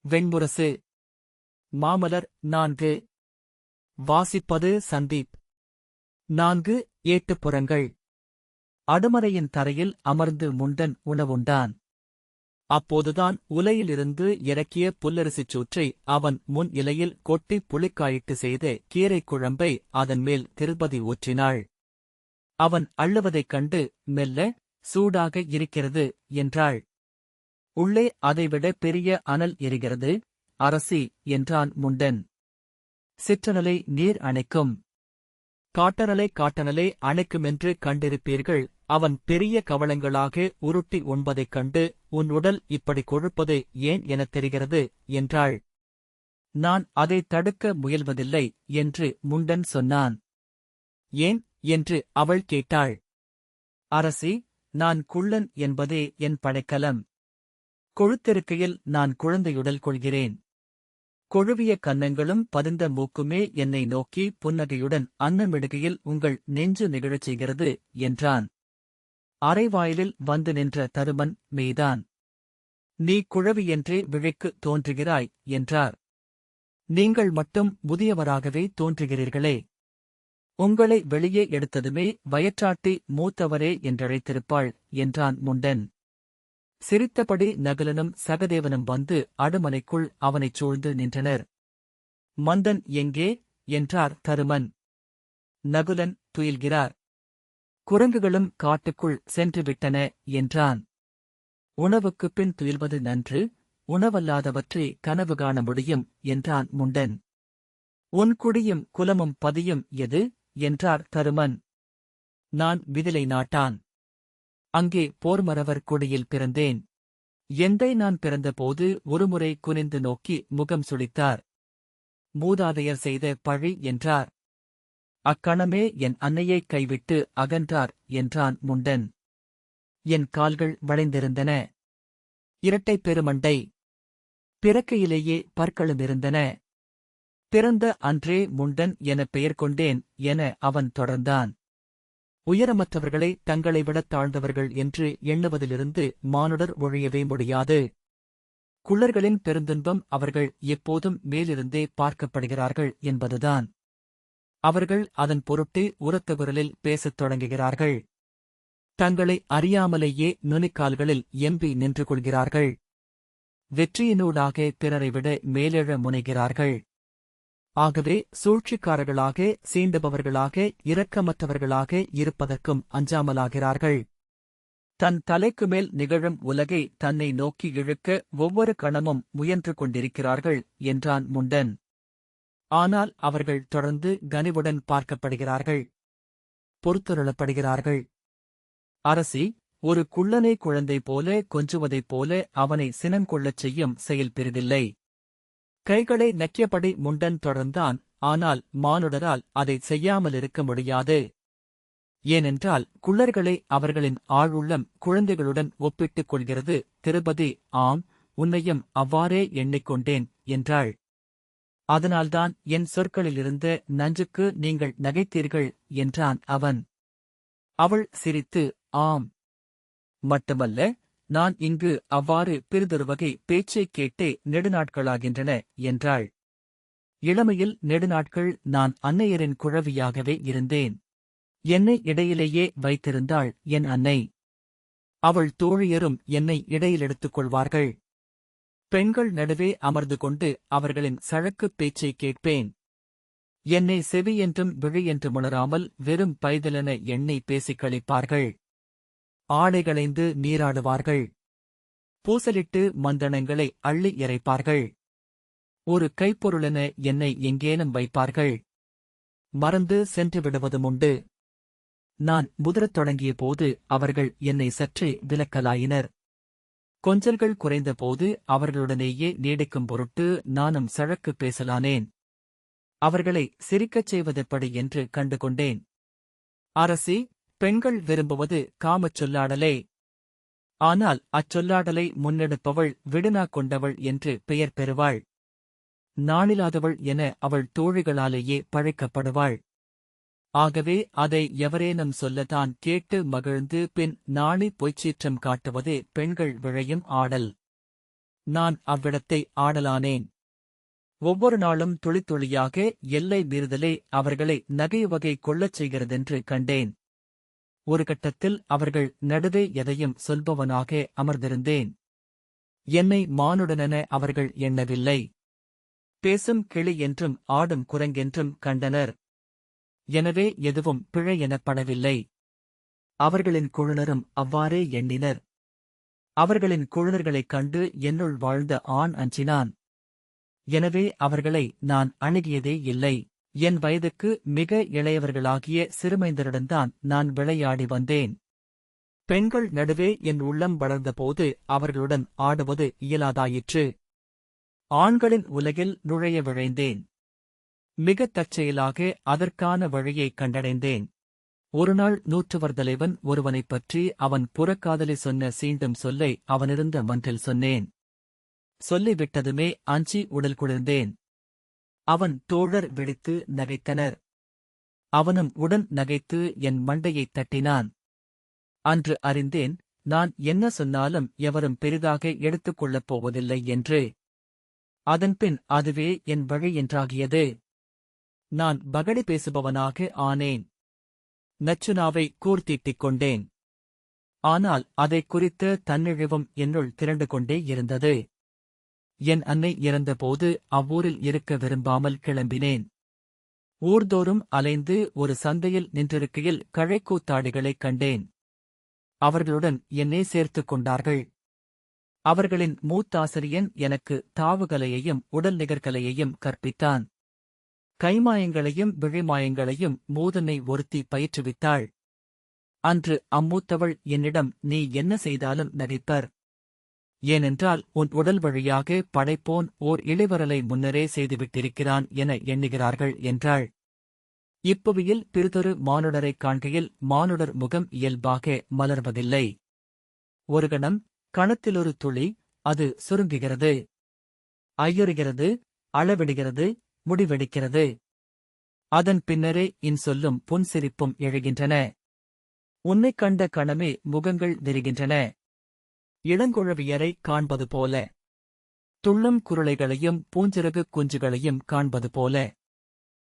வெண்முரசு. மாமலர் 4. வாசிப்பது சந்தீப். 4. ஏட்டுப்புறங்கள். அடுமறையின் தரையில் அமர்ந்து முண்டன் உணவுண்டான். அப்போதுதான் உலையிலிருந்து இறக்கிய புல்லரிசிச் சூற்றை அவன் முன் இலையில் கொட்டி புளிக்காயிட்டு செய்த கீரைக் குழம்பை அதன்மேல் திருப்பதி ஊற்றினாள். அவன் அள்ளுவதைக் கண்டு, மெல்ல, சூடாக இருக்கிறது என்றாள். உள்ளே அதைவிட பெரிய அனல் எரிகிறது, அரசி என்றான் முண்டன். சிற்றனலை நீர் அணைக்கும். காட்டனலை அணைக்குமென்று கண்டிருப்பீர்கள். அவன் பெரிய கவளங்களாக உருட்டி உண்பதைக் கண்டு உன் உடல் இப்படி கொழுப்பது ஏன் எனத் தெரிகிறது என்றாள். நான் அதைத் தடுக்க முயல்வதில்லை என்று முண்டன் சொன்னான். ஏன் என்று அவள் கேட்டாள். அரசி, நான் குள்ளன் என்பதே என் படைக்கலம். கொழுத்திருக்கையில் நான் குழந்தையுடல் கொள்கிறேன். கொழுவிய கன்னங்களும் பதிந்த மூக்குமே என்னை நோக்கி புன்னகையுடன் அன்னமிடுகையில் உங்கள் நெஞ்சு நிகழச் செய்கிறது என்றான். அரைவாயிலில் வந்து நின்ற தருமன் மெய்தான். நீ குழவியென்றே விழிக்கு தோன்றுகிறாய் என்றார். நீங்கள் மட்டும் முதியவராகவே தோன்றுகிறீர்களே. உங்களை வெளியே எடுத்ததுமே வயற்றாட்டி மூத்தவரே என்றழைத்திருப்பாள் என்றான் முண்டன். சிரித்தபடி நகுலனும் சகதேவனும் வந்து அடுமனைக்குள் அவனைச் சூழ்ந்து நின்றனர். மந்தன் எங்கே என்றார் தருமன். நகுலன் துயில்கிறார். குரங்குகளும் காட்டுக்குள் சென்றுவிட்டன என்றான். உணவுக்குப் பின் துயில்வது நன்று, உணவல்லாதவற்றை கனவு காண முடியும் என்றான் முண்டன். உன் குடியும் குலமும் பதியும் எது என்றார் தருமன். நான் விதிலை நாட்டான். அங்கே போர்மறவர் குடியில் பிறந்தேன். எந்தை நான் பிறந்தபோது ஒருமுறை குனிந்து நோக்கி முகம் சுளித்தார். மூதாதையர் செய்த பழி என்றார். அக்கணமே என் அன்னையைக் கைவிட்டு அகன்றார் என்றான் முண்டன். என் கால்கள் வளைந்திருந்தன. இரட்டைப் பெருமண்டை. பிறக்கையிலேயே பற்களுமிருந்தன. பிறந்த அன்றே முண்டன் எனப் பெயர் கொண்டேன் என அவன் தொடர்ந்தான். உயரமற்றவர்களை தங்களை விடத் தாழ்ந்தவர்கள் என்று எண்ணுவதிலிருந்து மானுடர் ஒழியவே முடியாது. குள்ளர்களின் பெருந்துன்பம் அவர்கள் எப்போதும் மேலிருந்தே பார்க்கப்படுகிறார்கள் என்பதுதான். அவர்கள் அதன் பொருட்டு உரத்த குரலில் பேசத் தொடங்குகிறார்கள். தங்களை அறியாமலேயே நுனிக்கால்களில் எம்பி நின்று கொள்கிறார்கள். வெற்றியினூடாக பிறரை விட மேலெழ முனைகிறார்கள். ஆகவே சூழ்ச்சிக்காரர்களாக, சீண்டுபவர்களாக, இரக்கமற்றவர்களாக இருப்பதற்கும் அஞ்சாமலாகிறார்கள். தன் தலைக்குமேல் நிகழும் உலகை தன்னை நோக்கி இழுக்க ஒவ்வொரு கணமும் முயன்று கொண்டிருக்கிறார்கள் என்றான் முண்டன். ஆனால் அவர்கள் தொடர்ந்து கனிவுடன் பார்க்கப்படுகிறார்கள். பொறுத்துருளப்படுகிறார்கள். அரசி, ஒரு குள்ளனை குழந்தை போல கொஞ்சுவதைப் போல அவனை சினங்கொள்ளச் செய்யும் செயல் பெரிதில்லை. கைகளை நக்கியபடி முண்டன் தொடர்ந்தான். ஆனால் மானுடரால் அதைச் செய்யாமலிருக்க முடியாது. ஏனென்றால் குள்ளர்களை அவர்களின் ஆழுள்ளம் குழந்தைகளுடன் ஒப்பிட்டுக் கொள்கிறது. திருபதி, ஆம், உன்னையும் அவ்வாறே எண்ணிக்கொண்டேன் என்றாள். அதனால்தான் என் சொற்களிலிருந்த நஞ்சுக்கு நீங்கள் நகைத்தீர்கள் என்றான் அவன். அவள் சிரித்து, ஆம். மட்டுமல்ல, நான் இங்கு அவ்வாறு பிறிதொருவகை பேச்சைக் கேட்டே நெடுநாட்களாகின்றன என்றாள். இளமையில் நெடுநாட்கள் நான் அன்னையரின் குழவியாகவே இருந்தேன். என்னை இடையிலேயே வைத்திருந்தாள் என் அன்னை. அவள் தோழியரும் என்னை இடையிலெடுத்துக் கொள்வார்கள். பெண்கள் நடுவே அமர்ந்து கொண்டு அவர்களின் சழக்குப் பேச்சைக் கேட்பேன். என்னை செவி என்றும் விழி என்றும் உணராமல் வெறும் பைதலென எண்ணை பேசிக் களிப்பார்கள். ஆடைகளைந்து நீராடுவார்கள். பூசலிட்டு மந்தனங்களை அள்ளி இறைப்பார்கள். ஒரு கைப்பொருளென என்னை எங்கேனும் வைப்பார்கள். மறந்து சென்று விடுவதுமுண்டு. நான் முதிரத் தொடங்கிய போது அவர்கள் என்னை சற்றே விலக்கலாயினர். கொஞ்சல்கள் குறைந்தபோது அவர்களுடனேயே நீடிக்கும் பொருட்டு நானும் சழக்கு பேசலானேன். அவர்களை சிரிக்கச் செய்வதெப்படி என்று கண்டுகொண்டேன். அரசி, பெண்கள் விரும்புவது காமச் சொல்லாடலே. ஆனால் அச்சொல்லாடலை முன்னெடுப்பவள் விடுநா கொண்டவள் என்று பெயர் பெறுவாள். நாணிலாதவள் என அவள் தோழிகளாலேயே பழைக்கப்படுவாள். ஆகவே அதை எவரேனும் சொல்லத்தான் கேட்டு மகிழ்ந்து பின் நாணி பொய்ச்சீற்றம் காட்டுவதே பெண்கள் விழையும் ஆடல். நான் அவ்விடத்தை ஆடலானேன். ஒவ்வொரு நாளும் துளித்துளியாக எல்லை மீறுதலே அவர்களை நகைவகை கொள்ளச் செய்கிறதென்று கண்டேன். ஒரு கட்டத்தில் அவர்கள் நடுவே எதையும் சொல்பவனாக அமர்ந்திருந்தேன். என்னை மானுடனென அவர்கள் எண்ணவில்லை. பேசும் கிளி என்றும் ஆடும் குரங்கென்றும் கண்டனர். எனவே எதுவும் பிழை எனப்படவில்லை. அவர்களின் குழுனரும் அவ்வாறே எண்ணினர். அவர்களின் குழுனர்களைக் கண்டு என்னுள் வாழ்ந்த ஆண் அஞ்சினான். எனவே அவர்களை நான் அணுகியதே இல்லை. என் வயதுக்கு மிக இளையவர்களாகிய சிறுமைந்தரிடம்தான் நான் விளையாடி வந்தேன். பெண்கள் நடுவே என் உள்ளம் வளர்ந்தபோது அவர்களுடன் ஆடுவது இயலாதாயிற்று. ஆண்களின் உலகில் நுழைய விழைந்தேன். மிகத் தற்செயலாக அதற்கான வழியைக் கண்டடைந்தேன். ஒருநாள் நூற்றுவர் ஒருவனைப் பற்றி அவன் புறக்காதலி சொன்ன சீண்டும் சொல்லை அவனிருந்த மன்றில் சொன்னேன். சொல்லிவிட்டதுமே அஞ்சி உடல் குளிர்ந்தேன். அவன் தோழர் வெடித்து நகைத்தனர். அவனும் உடன் நகைத்து என் மண்டையைத் தட்டினான். அன்று அறிந்தேன், நான் என்ன சொன்னாலும் எவரும் பெரிதாக எடுத்துக் கொள்ளப் போவதில்லை என்று. அதன்பின் அதுவே என் வழி என்றாகியது. நான் பகடி பேசுபவனாக ஆனேன். நச்சுனாவை கூர்த்தீட்டிக் கொண்டேன். ஆனால் அதைக் குறித்த தன்னிழிவும் என்னுள் திரண்டு கொண்டே இருந்தது. என் அன்னை இறந்தபோது அவ்வூரில் இருக்க விரும்பாமல் கிளம்பினேன். ஊர்தோறும் அலைந்து ஒரு சந்தையில் நின்றிருக்கையில் கழைக்கூத்தாடிகளைக் கண்டேன். அவர்களுடன் என்னை சேர்த்துக் கொண்டார்கள். அவர்களின் மூத்தாசிரியன் எனக்கு தாவுகலையையும் உடல் நிகர்கலையையும் கற்பித்தான். கைமாயங்களையும் விழிமாயங்களையும் மூதனை ஒருத்தி பயிற்றுவித்தாள். அன்று அம்மூத்தவள் என்னிடம், நீ என்ன செய்தாலும் நகைப்பர். ஏனென்றால் உன் உடல் வழியாக படைப்போன் ஓர் இளைவரலை முன்னரே செய்துவிட்டிருக்கிறான் என எண்ணுகிறார்கள் என்றாள். இப்புவியில் பிறிதொரு மானுடரைக் காண்கையில் மானுடர் முகம் இயல்பாக மலர்வதில்லை. ஒரு கணம், கணத்திலொரு துளி, அது சுருங்குகிறது, ஐயுறுகிறது, அளவிடுகிறது, முடிவெடுக்கிறது. அதன் பின்னரே இன்சொல்லும் புன்சிரிப்பும் எழுகின்றன. உன்னைக் கண்ட கணமே முகங்கள் நெருகின்றன. இளங்குழவியரைக் காண்பது போல, துள்ளும் குருளைகளையும் பூஞ்சிறகு குஞ்சுகளையும் காண்பது போல.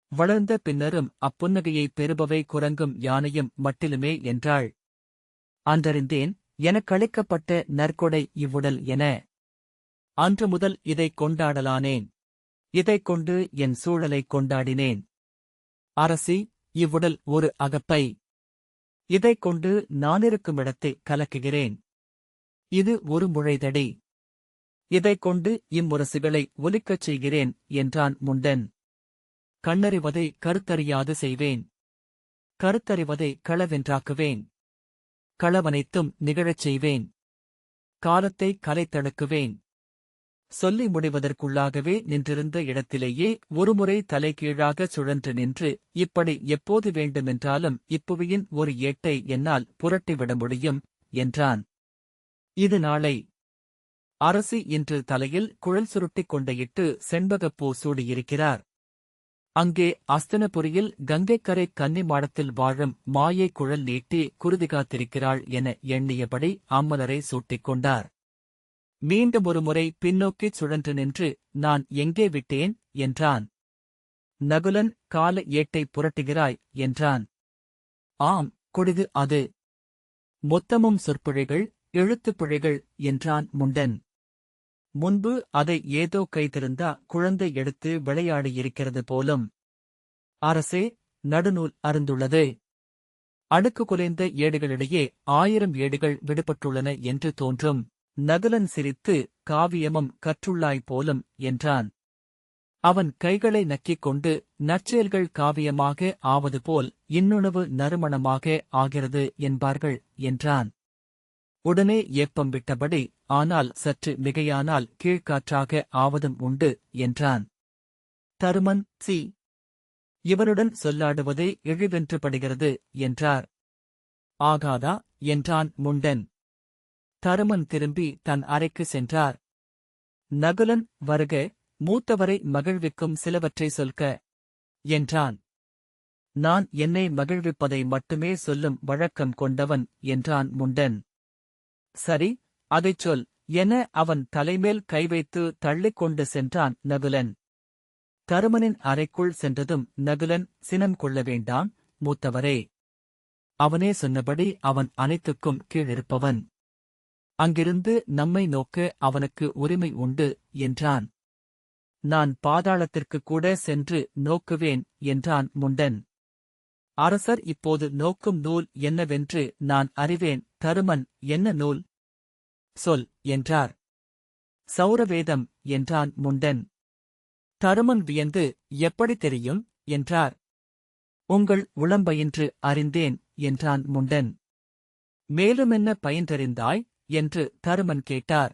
வளர்ந்த பின்னரும் அப்புன்னகையைப் பெறுபவை குரங்கும் யானையும் மட்டிலுமே என்றாள். அன்றறிந்தேன், எனக்களிக்கப்பட்ட நற்கொடை இவ்வுடல் என. அன்று முதல் இதைக் கொண்டாடலானேன். இதைக் கொண்டு என் சூழலைக் கொண்டாடினேன். அரசி, இவ்வுடல் ஒரு அகப்பை. இதைக் கொண்டு நானிருக்குமிடத்தை கலக்குகிறேன். இது ஒரு முழைதடி. இதைக் கொண்டு இம்முரசுகளை ஒலிக்கச் செய்கிறேன் என்றான் முண்டன். கண்ணறிவதை கருத்தறியாது செய்வேன். கருத்தறிவதை களவென்றாக்குவேன். களவனைத்தும் நிகழச் செய்வேன். காலத்தை கலைத்தழுக்குவேன். சொல்லி முடிவதற்குள்ளாகவே நின்றிருந்த இடத்திலேயே ஒருமுறை தலைகீழாகச் சுழன்று நின்று, இப்படி எப்போது வேண்டுமென்றாலும் இப்புவியின் ஒரு ஏட்டை என்னால் புரட்டிவிட முடியும் என்றான். இது நாளை. அரசி இன்று தலையில் குழல் சுருட்டிக் கொண்டையிட்டு செண்பகப்பூ சூடியிருக்கிறார். அங்கே அஸ்தனபுரியில் கங்கைக்கரை கன்னிமாடத்தில் வாழும் மாயை குழல் நீட்டி குருதிகாத்திருக்கிறாள் என எண்ணியபடி அம்மலரை சூட்டிக் கொண்டார். மீண்டும் ஒருமுறை பின்னோக்கிச் சுழன்று நின்று, நான் எங்கே விட்டேன் என்றான். நகுலன், கால ஏட்டை புரட்டுகிறாய் என்றான். ஆம், கொடிது அது. மொத்தமும் சொற்பிழைகள், எழுத்துப் பிழைகள் என்றான் முண்டன். முன்பு அதை ஏதோ கைதிருந்தா குழந்தை எடுத்து விளையாடியிருக்கிறது போலும். அரசே, நடுநூல் அருந்துள்ளது. அடுக்கு குலைந்த ஏடுகளிடையே 1000 ஏடுகள் விடுபட்டுள்ளன என்று தோன்றும். நகுலன் சிரித்து, காவியமும் கற்றுள்ளாய் போலும் என்றான். அவன் கைகளை நக்கிக் கொண்டு, நற்செயல்கள் காவியமாக ஆவது போல் இன்னுணவு நறுமணமாக ஆகிறது என்பார்கள் என்றான். உடனே ஏப்பம் விட்டபடி, ஆனால் சற்று மிகையானால் கீழ்காற்றாக ஆவதும் உண்டு என்றான். தருமன், சி. இவனுடன் சொல்லாடுவதே இழிவென்றுபடுகிறது என்றார். ஆகாதா என்றான் முண்டன். தருமன் திரும்பி தன் அறைக்கு சென்றார். நகுலன், வருக, மூத்தவரை மகிழ்விக்கும் சிலவற்றை சொல்க என்றான். நான் என்னை மகிழ்விப்பதை மட்டுமே சொல்லும் வழக்கம் கொண்டவன் என்றான் முண்டன். சரி, அதைச் சொல் என அவன் தலைமேல் கை வைத்து தள்ளிக் கொண்டு சென்றான் நகுலன். தருமனின் அறைக்குள் சென்றதும் நகுலன், சினம் கொள்ள வேண்டாம் மூத்தவரே. அவனே சொன்னபடி அவன் அனைத்துக்கும் கீழிருப்பவன். அங்கிருந்து நம்மை நோக்க அவனுக்கு உரிமை உண்டு என்றான். நான் பாதாளத்திற்குக் கூட சென்று நோக்குவேன் என்றான் முண்டன். அரசர் இப்போது நோக்கும் நூல் என்னவென்று நான் அறிவேன். தருமன், என்ன நூல்? சொல் என்றார். சௌரவேதம் என்றான் முண்டன். தருமன் வியந்து, எப்படி தெரியும் என்றார். உங்கள் உளம்பயின்று அறிந்தேன் என்றான் முண்டன். மேலுமென்ன பயின்றறிந்தாய் என்று தருமன் கேட்டார்.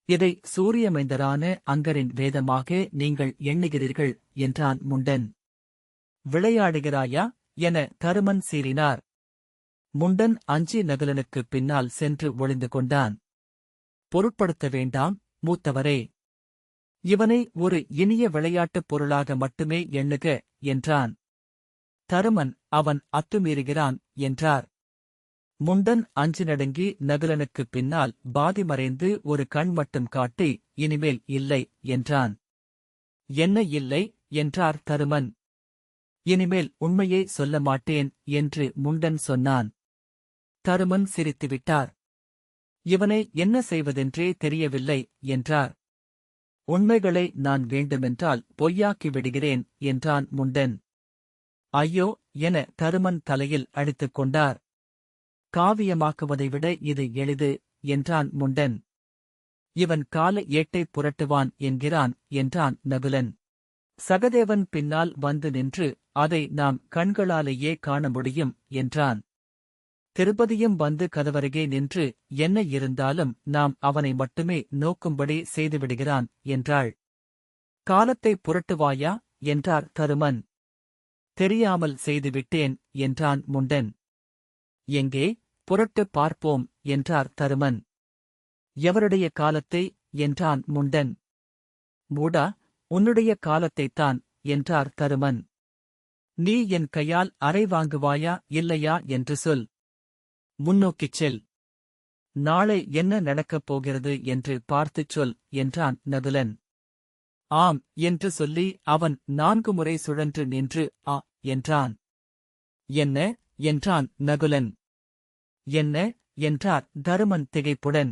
இதை சூரியமைந்தரான அங்கரின் வேதமாக நீங்கள் எண்ணுகிறீர்கள் என்றான் முண்டன். விளையாடுகிறாயா என தருமன் சீறினார். முண்டன் அஞ்சி நகுலனுக்குப் பின்னால் சென்று ஒளிந்து கொண்டான். பொருட்படுத்த வேண்டாம் மூத்தவரே. இவனை ஒரு இனிய விளையாட்டுப் பொருளாக மட்டுமே எண்ணுக என்றான். தருமன், அவன் அத்துமீறுகிறான் என்றார். முண்டன் அஞ்சி நடுங்கி நகுலனுக்குப் பின்னால் பாதி மறைந்து ஒரு கண் மட்டும் காட்டி, இனிமேல் இல்லை என்றான். என்ன இல்லை என்றார் தருமன். இனிமேல் உண்மையை சொல்ல மாட்டேன் என்று முண்டன் சொன்னான். தருமன் சிரித்துவிட்டார். இவனை என்ன செய்வதென்றே தெரியவில்லை என்றார். உண்மைகளை நான் வேண்டுமென்றால் பொய்யாக்கி விடுகிறேன் என்றான் முண்டன். ஐயோ என தருமன் தலையில் அடித்துக் கொண்டார். காவியமாக்குவதை விட இது எளிது என்றான் முண்டன். இவன் கால ஏட்டைப் புரட்டுவான் என்கிறான் என்றான் நகுலன். சகதேவன் பின்னால் வந்து நின்று, அதை நாம் கண்களாலேயே காண முடியும் என்றான். திருப்பதியும் வந்து கதவருகே நின்று, என்ன இருந்தாலும் நாம் அவனை மட்டுமே நோக்கும்படி செய்துவிடுகிறான் என்றாள். காலத்தை புரட்டுவாயா என்றார் தருமன். தெரியாமல் செய்துவிட்டேன் என்றான் முண்டன். எங்கே புரட்டு பார்ப்போம் என்றார் தருமன். எவருடைய காலத்தை என்றான் முண்டன். மூடா, உன்னுடைய காலத்தைத்தான் என்றார் தருமன். நீ என் கையால் அறை வாங்குவாயா இல்லையா என்று சொல். முன்னோக்கிச் செல். நாளை என்ன நடக்கப் போகிறது என்று பார்த்துச் சொல் என்றான் நகுலன். ஆம் என்று சொல்லி அவன் 4 முறை சுழன்று நின்று ஆ என்றான். என்ன என்றான் நகுலன். என்ன என்றார் தருமன் திகைப்புடன்.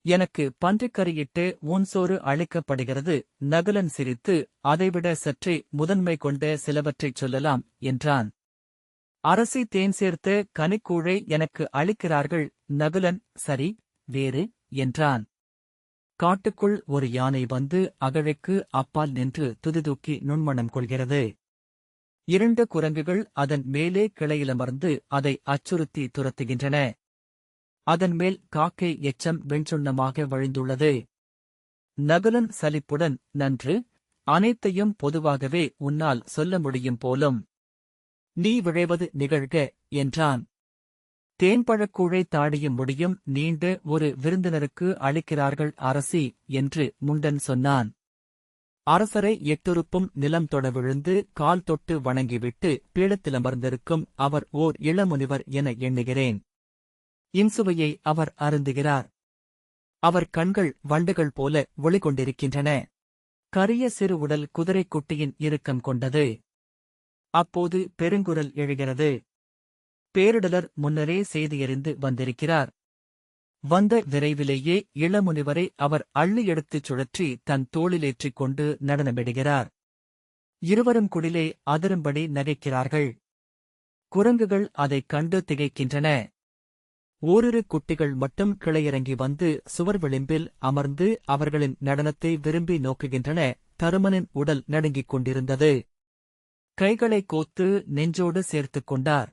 எனக்கு பன்றிக்கறியிட்டு ஊன்சோறு அளிக்கப்படுகிறது. நகுலன் சிரித்து, அதைவிட சற்றே முதன்மை கொண்ட சிலவற்றைச் சொல்லலாம் என்றான். அரசி தேன் சேர்த்த கனிக்கூழை எனக்கு அளிக்கிறார்கள். நகுலன், சரி, வேறு என்றான். காட்டுக்குள் ஒரு யானை வந்து அகழைக்கு அப்பால் நின்று துதிதூக்கி நுண்மணம் கொள்கிறது. 2 குரங்குகள் அதன் மேலே கிளையிலமர்ந்து அதை அச்சுறுத்தி துரத்துகின்றன. அதன் மேல் காக்கை எச்சம் வெண்சுண்ணமாக வழிந்துள்ளது. நகுலன் சலிப்புடன், நன்று, அனைத்தையும் பொதுவாகவே உன்னால் சொல்ல முடியும் போலும். நீ விழைவது நிகழ்க என்றான். தேன்பழக்கூழை தாடியும் முடியும் நீண்ட ஒரு விருந்தினருக்கு அளிக்கிறார்கள் அரசி என்று முண்டன் சொன்னான். அரசரை எட்டுறுப்பும் நிலம் தொட விழுந்து கால் தொட்டு வணங்கிவிட்டு பீடத்திலமர்ந்திருக்கும் அவர் ஓர் இளமுனிவர் என எண்ணுகிறேன். இன்சுவையை அவர் அருந்துகிறார். அவர் கண்கள் வண்டுகள் போல ஒளிகொண்டிருக்கின்றன. கரிய சிறு உடல் குதிரைக் குட்டியின் இறுக்கம் கொண்டது. அப்போது பெருங்குரல் எழுகிறது. பேரிடலர் முன்னரே செய்தியறிந்து வந்திருக்கிறார். வந்த விரைவிலேயே இளமுனிவரை அவர் அள்ளி எடுத்துச் சுழற்றி தன் தோளிலேற்றிக் கொண்டு நடனமிடுகிறார். இருவரும் குடிலே அதிரும்படி நகைக்கிறார்கள். குரங்குகள் அதைக் கண்டு திகைக்கின்றன. ஓரிரு குட்டிகள் மட்டும் கிளையிறங்கி வந்து சுவர் விளிம்பில் அமர்ந்து அவர்களின் நடனத்தை விரும்பி நோக்குகின்றன. தருமனின் உடல் நடுங்கிக் கொண்டிருந்தது. கைகளை கோத்து நெஞ்சோடு சேர்த்துக் கொண்டார்.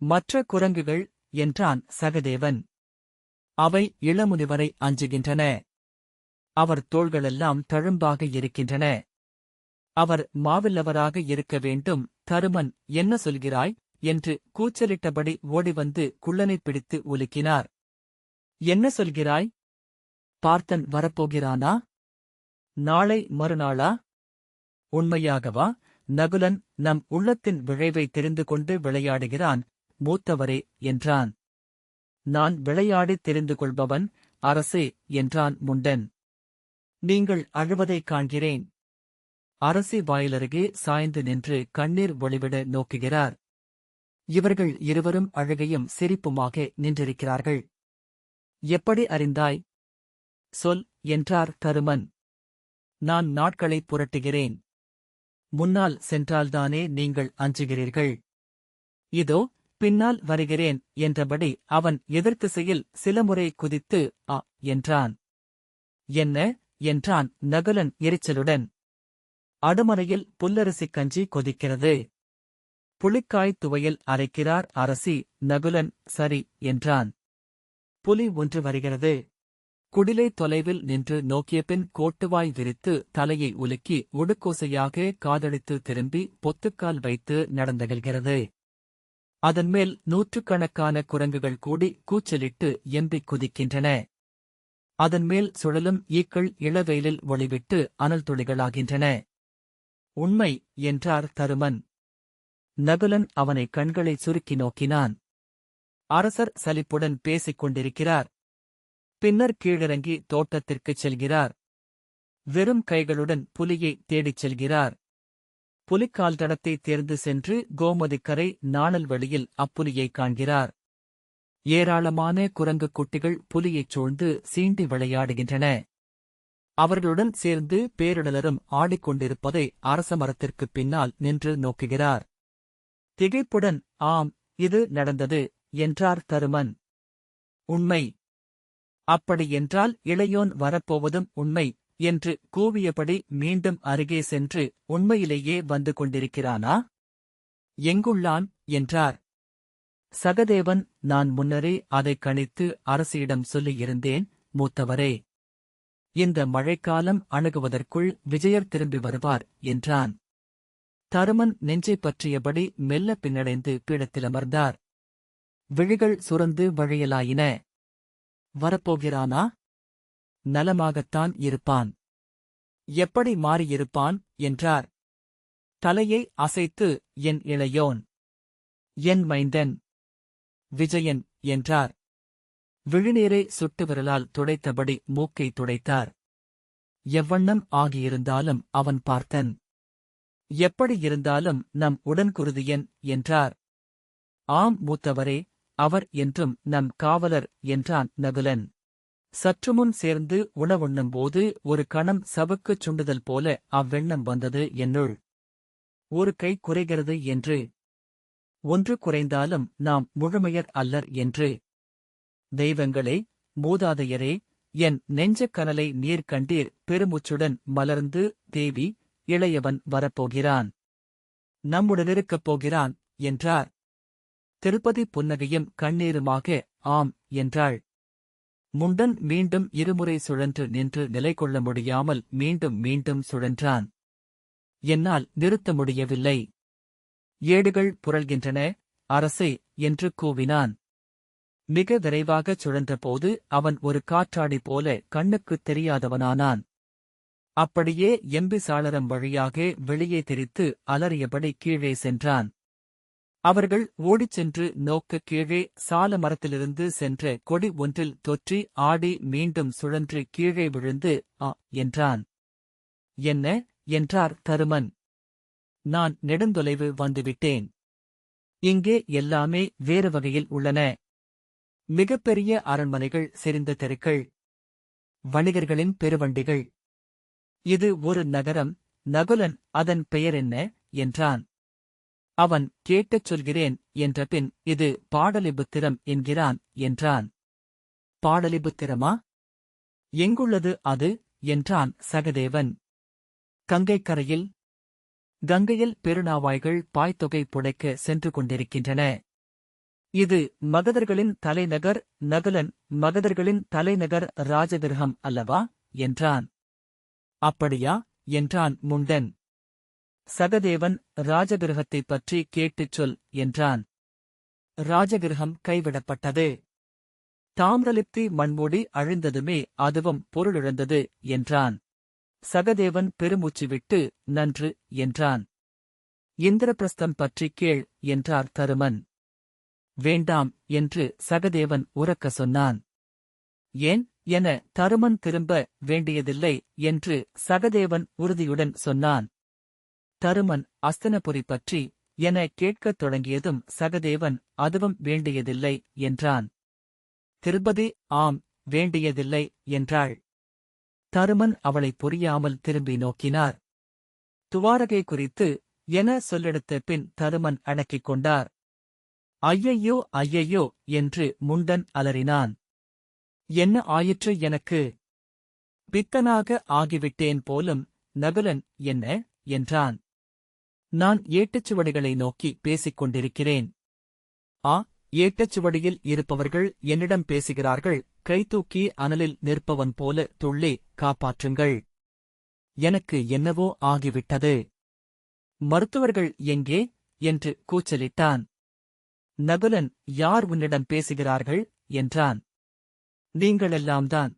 மற்ற குரங்குகள் என்றான் சகதேவன். அவை இளமுனிவரை அஞ்சுகின்றன. அவர் தோள்களெல்லாம் தழும்பாக இருக்கின்றன. அவர் மாவில்லவராக இருக்க வேண்டும். தருமன், என்ன சொல்கிறாய் என்று கூச்சலிட்டபடி ஓடிவந்து குள்ளனைப் பிடித்து உலுக்கினார். என்ன சொல்கிறாய்? பார்த்தன் வரப்போகிறானா? நாளை மறுநாளா? உண்மையாகவா? நகுலன் நம் உள்ளத்தின் விழைவை தெரிந்து கொண்டு விளையாடுகிறான் மூத்தவரே என்றான். நான் விளையாடித் தெரிந்து கொள்பவன். அரசே என்றான் முண்டன். நீங்கள் அழுவதைக் காண்கிறேன். அரசி வாயிலருகே சாய்ந்து நின்று கண்ணீர் ஒளிவிட நோக்குகிறார். இவர்கள் இருவரும் அழுகையும் சிரிப்புமாக நின்றிருக்கிறார்கள். எப்படி அறிந்தாய்? சொல் என்றார் தருமன். நான் நாட்களைப் புரட்டுகிறேன். முன்னால் சென்றால்தானே நீங்கள் அஞ்சுகிறீர்கள். இதோ பின்னால் வருகிறேன் என்றபடி அவன் எதிர்த்திசையில் சில முறை குதித்து ஆ என்றான். என்ன என்றான் நகுலன் எரிச்சலுடன். அடுமறையில் புல்லரிசிக் கஞ்சி கொதிக்கிறது. புளிக்காய் துவையல் அரைக்கிறார் அரசி. நகுலன் சரி என்றான். புலி ஒன்று வருகிறது. குடிலை தொலைவில் நின்று நோக்கியபின் கோட்டுவாய் விரித்து தலையை உலுக்கி உடுக்கோசையாக காதடித்து திரும்பி பொத்துக்கால் வைத்து நடந்தகல்கிறது. அதன்மேல் நூற்றுக்கணக்கான குரங்குகள் கூடி கூச்சலிட்டு எம்பிக் குதிக்கின்றன. அதன்மேல் சுழலும் ஈக்கள் இளவெயிலில் ஒளிவிட்டு அனல் துளிகளாகின்றன. உண்மை என்றார் தருமன். நகுலன் அவனை கண்களை சுருக்கி நோக்கினான். அரசர் சலிப்புடன் பேசிக் கொண்டிருக்கிறார். பின்னர் கீழிறங்கி தோட்டத்திற்குச் செல்கிறார். வெறும் கைகளுடன் புலியை தேடிச் செல்கிறார். புலிக்கால் தடத்தை தேர்ந்து சென்று கோமதிக்கரை நாணல் வழியில் அப்புலியைக் காண்கிறார். ஏராளமான குரங்குக் குட்டிகள் புலியைச் சூழ்ந்து சீண்டி விளையாடுகின்றன. அவர்களுடன் சேர்ந்து பேரிடலரும் ஆடிக்கொண்டிருப்பதை அரச மரத்திற்குப் பின்னால் நின்று நோக்குகிறார். திகைப்புடன் ஆம், இது நடந்தது என்றார் தருமன். உண்மை. அப்படியென்றால் இளையோன் வரப்போவதும் உண்மை என்று கூவியபடி மீண்டும் அருகே சென்று உண்மையிலேயே வந்து கொண்டிருக்கிறானா? எங்குள்ளான் என்றார். சகதேவன், நான் முன்னரே அதைக் கணித்து அரசியிடம் சொல்லியிருந்தேன் மூத்தவரே. இந்த மழைக்காலம் அணுகுவதற்குள் விஜயர் திரும்பி வருவார் என்றான். தருமன் நெஞ்சைப் பற்றியபடி மெல்ல பின்னடைந்து பீடத்திலமர்ந்தார். விழிகள் சுரந்து வழியலாயின. வரப்போகிறானா? நலமாகத்தான் இருப்பான். எப்படி மாறியிருப்பான் என்றார். தலையை அசைத்து என் இளையோன், என் மைந்தன் விஜயன் என்றார். விழிநீரை சுட்டு விரலால் துடைத்தபடி மூக்கை துடைத்தார். எவ்வண்ணம் ஆகியிருந்தாலும் அவன் பார்த்தன். எப்படி இருந்தாலும் நம் உடன்குருதியன் என்றார். ஆம் மூத்தவரே, அவர் என்றும் நம் காவலர் என்றான் நகுலன். சற்றுமுன் சேர்ந்து உணவுண்ணும்போது ஒரு கணம் சவுக்குச் சுண்டுதல் போல அவ்வெண்ணம் வந்தது என்னுள். ஒரு கை குறைகிறது என்று. ஒன்று குறைந்தாலும் நாம் முழுமையர் அல்லர் என்று. தெய்வங்களே, மூதாதையரே, என் நெஞ்சக் கனலை நீர் கண்டீர். பெருமுச்சுடன் மலர்ந்து தேவி, இளையவன் வரப்போகிறான். நம்முடனிருக்கப் போகிறான் என்றார். திருப்பதி புன்னகையும் கண்ணீருமாக ஆம் என்றாள். முண்டன் மீண்டும் இருமுறை சுழன்று நின்று நிலை கொள்ள முடியாமல் மீண்டும் மீண்டும் சுழன்றான். என்னால் நிறுத்த முடியவில்லை. ஏடுகள் புரள்கின்றன அரசே என்று கூவினான். மிக விரைவாகச் சுழன்றபோது அவன் ஒரு காற்றாடி போல கண்ணுக்குத் தெரியாதவனானான். அப்படியே எம்பி சாளரம் வழியாக வெளியே தெரித்து அலறியபடி கீழே சென்றான். அவர்கள் ஓடிச் சென்று நோக்க கீழே சால மரத்திலிருந்து சென்ற கொடி ஒன்றில் தொற்றி ஆடி மீண்டும் சுழன்று கீழே விழுந்து ஆ என்றான். என்ன என்றார் தருமன். நான் நெடுந்தொலைவு வந்துவிட்டேன். இங்கே எல்லாமே வேறு வகையில் உள்ளன. மிகப்பெரிய அரண்மனைகள் செறிந்த தெருக்கள், வணிகர்களின் பெருவண்டிகள். இது ஒரு நகரம். நகுலன், அதன் பெயரென்ன என்றான். அவன் கேட்டச் சொல்கிறேன் என்றபின் இது பாடலிபுத்திரம் என்கிறான் என்றான். பாடலிபுத்திரமா? எங்குள்ளது அது என்றான் சகதேவன். கங்கைக்கரையில். கங்கையில் பெருநாவாய்கள் பாய்த்தொகை புடைக்க சென்று கொண்டிருக்கின்றன. இது மகதர்களின் தலைநகர் நகுலன். மகதர்களின் தலைநகர் ராஜகிருஹம் அல்லவா என்றான். அப்படியா என்றான் முண்டன். சகதேவன், ராஜகிருஹத்தைப் பற்றி கேட்டுச் சொல் என்றான். ராஜகிருஹம் கைவிடப்பட்டது. தாமிரலிப்தி மண்மூடி அழிந்ததுமே அதுவும் பொருளிழந்தது என்றான். சகதேவன் பெருமூச்சு விட்டு நன்று என்றான். இந்திரபிரஸ்தம் பற்றி கேள் என்றார் தருமன். வேண்டாம் என்று சகதேவன் உரக்க சொன்னான். ஏன் என தருமன் திரும்ப வேண்டியதில்லை என்று சகதேவன் உறுதியுடன் சொன்னான். தருமன் அஸ்தனபுரி பற்றி என கேட்கத் தொடங்கியதும் சகதேவன் அதுவும் வேண்டியதில்லை என்றான். திருப்பதி ஆம் வேண்டியதில்லை என்றாள். தருமன் அவளை புரியாமல் திரும்பி நோக்கினார். துவாரகை குறித்து என சொல்லெடுத்த பின் தருமன் அடக்கிக் கொண்டார். ஐயையோ ஐயையோ என்று முண்டன் அலறினான். என்ன ஆயிற்று எனக்கு? பித்தனாக ஆகிவிட்டேன் போலும். நகுலன் என்ன என்றான். நான் ஏட்டுச்சுவடிகளை நோக்கி பேசிக் கொண்டிருக்கிறேன். ஆ, ஏட்டுச்சுவடியில் இருப்பவர்கள் என்னிடம் பேசுகிறார்கள். கைதூக்கி அனலில் நிற்பவன் போல துள்ளி காப்பாற்றுங்கள். எனக்கு என்னவோ ஆகிவிட்டது. மருத்துவர்கள் எங்கே என்று கூச்சலிட்டான். நகுலன் யார் உன்னிடம் பேசுகிறார்கள் என்றான். நீங்களெல்லாம்தான்.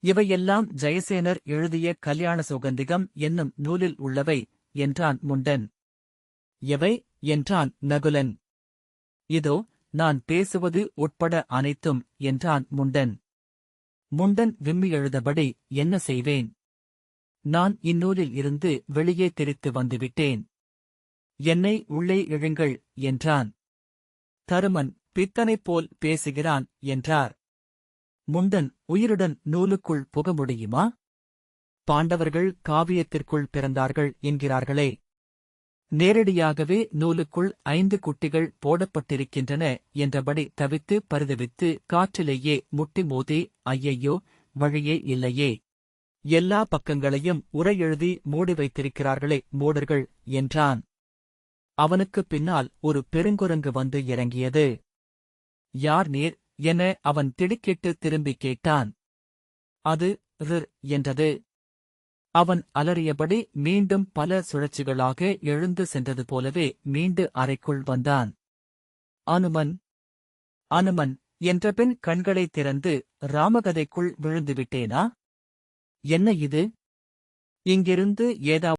இவையெல்லாம் ஜெயசேனர் எழுதிய கல்யாண சுகந்திகம் என்னும் நூலில் உள்ளவை என்றான் முண்டன். எவை என்றான் நகுலன். இதோ நான் பேசுவது உட்பட அனைத்தும் என்றான் முண்டன். முண்டன் விம்மி எழுதபடி என்ன செய்வேன்? நான் இந்நூலில் இருந்து வெளியே தெரித்து வந்துவிட்டேன். என்னை உள்ளே இழுங்கள் என்றான். தருமன் பித்தனைப் போல் பேசுகிறான் என்றார். முண்டன் உயிருடன் நூலுக்குள் புக முடியுமா? பாண்டவர்கள் காவியத்திற்குள் பிறந்தார்கள் என்கிறார்களே. நேரடியாகவே நூலுக்குள் 5 குட்டிகள் போடப்பட்டிருக்கின்றன என்றபடி தவித்து பரிதவித்து காற்றிலேயே முட்டி மோதி ஐயையோ வழியே இல்லையே. எல்லா பக்கங்களையும் உரை எழுதி மூடி வைத்திருக்கிறார்களே மூடர்கள் என்றான். அவனுக்குப் பின்னால் ஒரு பெருங்குரங்கு வந்து இறங்கியது. யார் நீர் என அவன் திடுக்கிட்டு திரும்பிக் கேட்டான். அது ர் என்றது. அவன் அலறியபடி மீண்டும் பல சுழற்சிகளாக எழுந்து சென்றது போலவே மீண்டு அறைக்குள் வந்தான். அனுமன் அனுமன் என்றபின் கண்களைத் திறந்து ராமகதைக்குள் விழுந்துவிட்டேனா? என்ன இது? இங்கிருந்து ஏதாவது